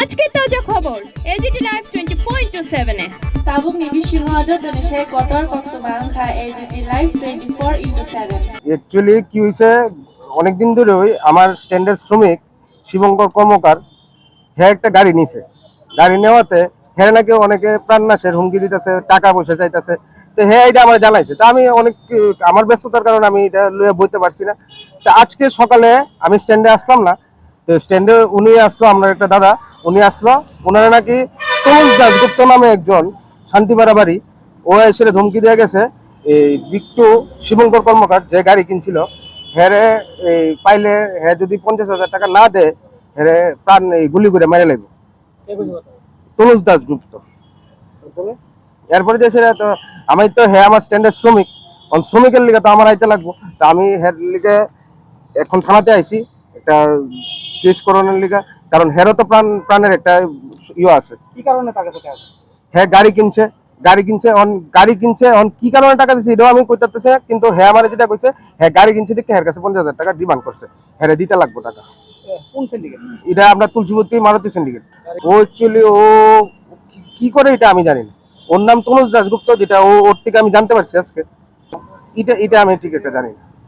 আজকের তাজা খবর এজিটি লাইভ 24/7 এ Tabuk ni Bishimajo Indonesia kotor Koktumangka AGT Live 24/7 actually কি হয়েছে, অনেকদিন ধরেই আমার স্ট্যান্ডার্ড শ্রমিক শিবঙ্কর কর্মকার হ্যাঁ একটা গাড়ি নিছে। গাড়ি নেওয়াতে হ্যাঁ নাকি অনেকে প্রাণনাশের হুমকি দিতেছে, টাকা পয়সা চাইতেছে। তো হ্যাঁ এটা আমার জানাইছে। তো আমি অনেক আমার ব্যস্ততার কারণে আমি এটা লইয়া বইতে পারছি না। তো আজকে সকালে আমি স্ট্যান্ডে আসলাম না। তো স্ট্যান্ডে উনি আসলো, আমার একটা দাদা উনি আসলো। ওনারা নাকি তরুণ দাসগুপ্ত নামে একজন শান্তিপাড়া বাড়ি, ও এসে ধমকি দিয়ে গেছে এই বিট্টু শিবঙ্কর কর্মকার যে গাড়ি কিনছিল হেরে এই পাইলে হ্যাঁ যদি 50,000 টাকা না দেয় হেরে প্রাণ এই গুলি করে মেরে লাগবে। তনুজ দাসগুপ্ত। এরপরে যে সেটা তো আমি তো হ্যাঁ আমার স্ট্যান্ডার্ড শ্রমিক, শ্রমিকের লিগে তো আমার আইতে লাগবো। তো আমি হ্যার লিগে এখন থানাতে আইছি একটা কেস করানোর লিগে, কারণ হেরও তো প্রাণের একটা ইয়ে আছে। কি কারণে তার কাছে টাকা? হ্যাঁ গাড়ি কিনছে অন কি কারণে টাকা দিছে এটাও আমি কইতে পারতেছি না। কিন্তু হ্যাঁ আমার যেটা কইছে হ্যাঁ গাড়ি কিনছে দেখে হ্যাঁ কাছে 50,000 টাকা ডিমান্ড করছে, হ্যাঁ দিতে লাগবে টাকা। কোন সিন্ডিকেট? এটা আমরা তুলসীবতী মারুতি সিন্ডিকেট। ও অ্যাকচুয়ালি ও কি করে এটা আমি জানি না। ওর নাম তনুজ দাসগুপ্ত, যেটা ওর থেকে আমি জানতে পারছি আজকে। এটা আমি ঠিক একটা জানি না।